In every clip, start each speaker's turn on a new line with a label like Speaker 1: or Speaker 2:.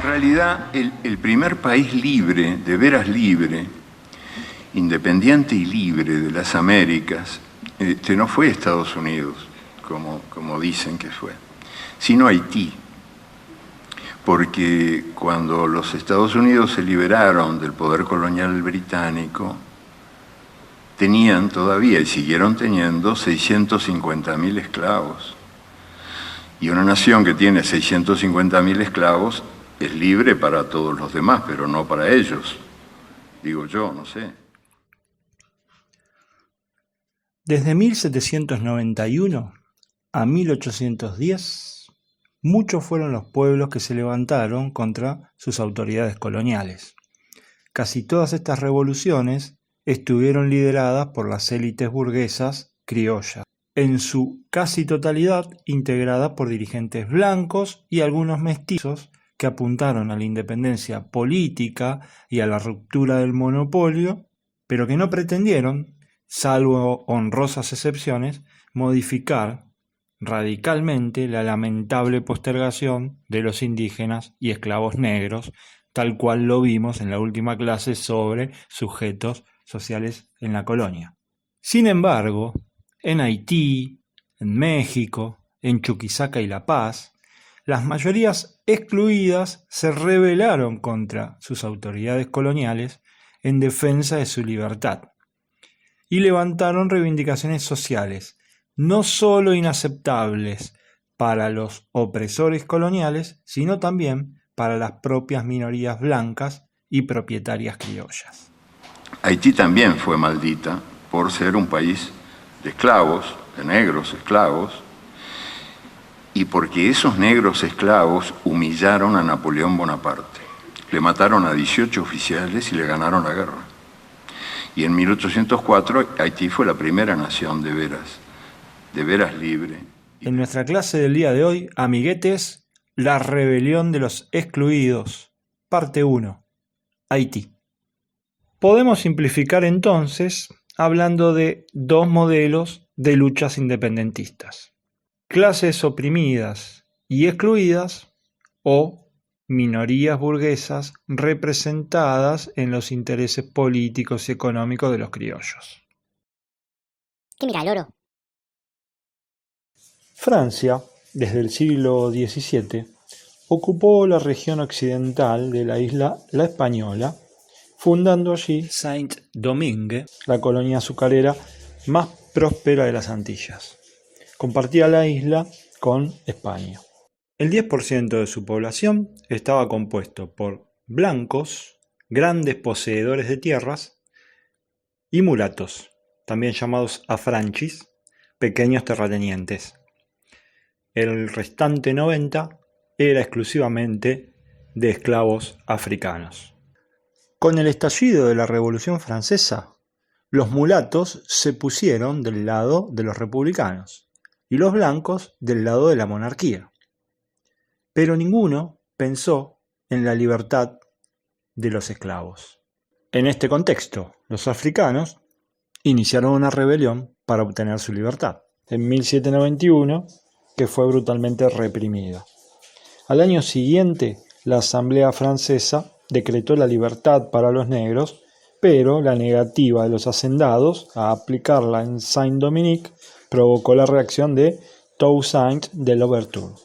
Speaker 1: realidad, el primer país libre, de veras libre, independiente y libre de las Américas, no fue Estados Unidos, como dicen que fue, sino Haití. Porque cuando los Estados Unidos se liberaron del poder colonial británico, tenían todavía, y siguieron teniendo, 650.000 esclavos. Y una nación que tiene 650.000 esclavos es libre para todos los demás, pero no para ellos. Digo yo, no sé.
Speaker 2: Desde 1791 a 1810, muchos fueron los pueblos que se levantaron contra sus autoridades coloniales. Casi todas estas revoluciones estuvieron lideradas por las élites burguesas criollas, en su casi totalidad integrada por dirigentes blancos y algunos mestizos que apuntaron a la independencia política y a la ruptura del monopolio, pero que no pretendieron, salvo honrosas excepciones, modificar radicalmente la lamentable postergación de los indígenas y esclavos negros, tal cual lo vimos en la última clase sobre sujetos sociales en la colonia. Sin embargo, en Haití, en México, en Chuquisaca y La Paz, las mayorías excluidas se rebelaron contra sus autoridades coloniales en defensa de su libertad y levantaron reivindicaciones sociales, no solo inaceptables para los opresores coloniales, sino también para las propias minorías blancas y propietarias criollas.
Speaker 1: Haití también fue maldita por ser un país de esclavos, de negros esclavos, y porque esos negros esclavos humillaron a Napoleón Bonaparte. Le mataron a 18 oficiales y le ganaron la guerra. Y en 1804 Haití fue la primera nación de veras libre.
Speaker 2: En nuestra clase del día de hoy, amiguetes, la rebelión de los excluidos, parte 1, Haití. Podemos simplificar entonces hablando de dos modelos de luchas independentistas: clases oprimidas y excluidas o minorías burguesas representadas en los intereses políticos y económicos de los criollos.
Speaker 3: ¿Qué mira, loro?
Speaker 2: Francia, desde el siglo XVII, ocupó la región occidental de la isla La Española, fundando allí Saint-Domingue, la colonia azucarera más próspera de las Antillas. Compartía la isla con España. El 10% de su población estaba compuesto por blancos, grandes poseedores de tierras, y mulatos, también llamados afranchis, pequeños terratenientes. El restante 90% era exclusivamente de esclavos africanos. Con el estallido de la Revolución Francesa, los mulatos se pusieron del lado de los republicanos y los blancos del lado de la monarquía. Pero ninguno pensó en la libertad de los esclavos. En este contexto, los africanos iniciaron una rebelión para obtener su libertad, en 1791, que fue brutalmente reprimida. Al año siguiente, la Asamblea Francesa decretó la libertad para los negros, pero la negativa de los hacendados a aplicarla en Saint-Dominique provocó la reacción de Toussaint de Louverture,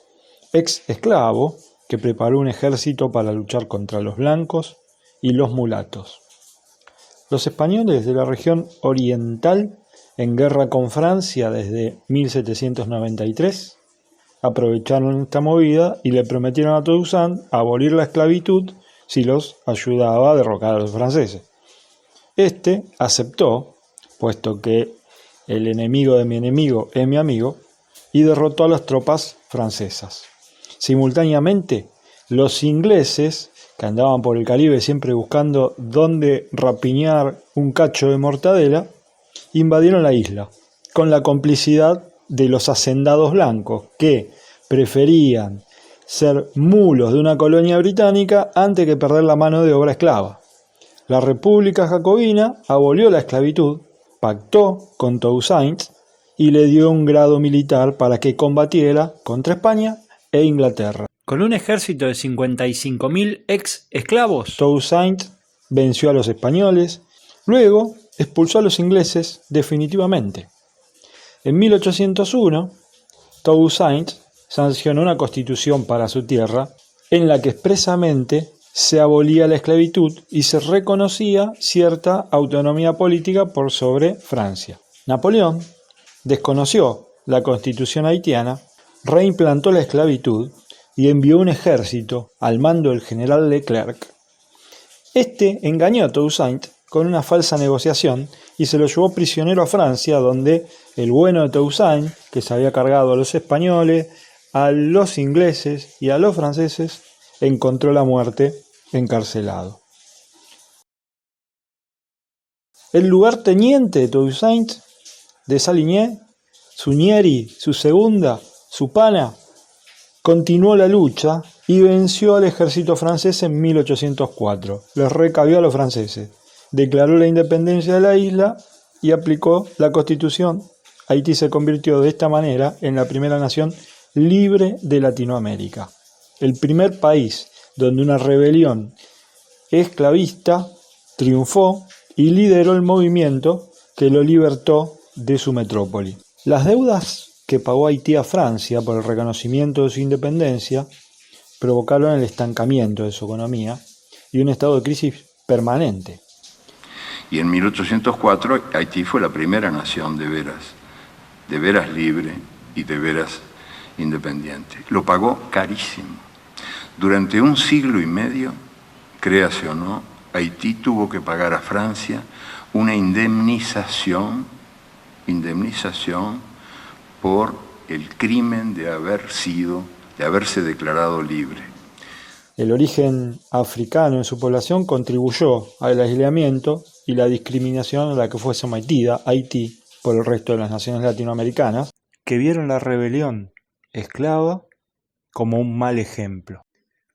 Speaker 2: ex esclavo que preparó un ejército para luchar contra los blancos y los mulatos. Los españoles de la región oriental, en guerra con Francia desde 1793, aprovecharon esta movida y le prometieron a Toussaint abolir la esclavitud si los ayudaba a derrocar a los franceses. Este aceptó, puesto que el enemigo de mi enemigo es mi amigo, y derrotó a las tropas francesas. Simultáneamente, los ingleses, que andaban por el Caribe siempre buscando dónde rapiñar un cacho de mortadela, invadieron la isla, con la complicidad de los hacendados blancos, que preferían ser mulos de una colonia británica antes que perder la mano de obra esclava. La República Jacobina abolió la esclavitud, pactó con Toussaint y le dio un grado militar para que combatiera contra España e Inglaterra. Con un ejército de 55.000 ex esclavos, Toussaint venció a los españoles, luego expulsó a los ingleses definitivamente. En 1801, Toussaint sancionó una constitución para su tierra en la que expresamente se abolía la esclavitud y se reconocía cierta autonomía política por sobre Francia. Napoleón desconoció la constitución haitiana, reimplantó la esclavitud y envió un ejército al mando del general Leclerc. Este engañó a Toussaint con una falsa negociación y se lo llevó prisionero a Francia, donde el bueno de Toussaint, que se había cargado a los españoles, a los ingleses y a los franceses, encontró la muerte encarcelado. El lugarteniente de Toussaint, de Saligné, Sunieri, su segunda, Supana, continuó la lucha y venció al ejército francés en 1804. Les recabió a los franceses, declaró la independencia de la isla y aplicó la Constitución. Haití se convirtió de esta manera en la primera nación libre de Latinoamérica, el primer país donde una rebelión esclavista triunfó y lideró el movimiento que lo libertó de su metrópoli. Las deudas que pagó Haití a Francia por el reconocimiento de su independencia provocaron el estancamiento de su economía y un estado de crisis permanente.
Speaker 1: Y en 1804 Haití fue la primera nación de veras libre y de veras independiente. Lo pagó carísimo. Durante un siglo y medio, créase o no, Haití tuvo que pagar a Francia una indemnización por el crimen de haberse declarado libre.
Speaker 2: El origen africano en su población contribuyó al aislamiento y la discriminación a la que fue sometida Haití por el resto de las naciones latinoamericanas, que vieron la rebelión esclava como un mal ejemplo.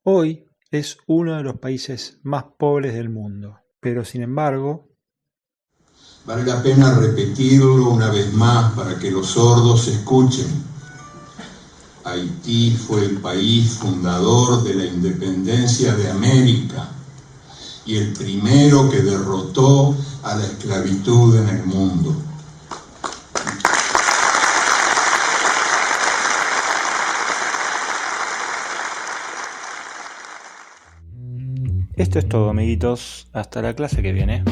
Speaker 2: Hoy es uno de los países más pobres del mundo, pero sin embargo...
Speaker 4: Vale la pena repetirlo una vez más para que los sordos escuchen. Haití fue el país fundador de la independencia de América y el primero que derrotó a la esclavitud en el mundo.
Speaker 2: Esto es todo, amiguitos. Hasta la clase que viene.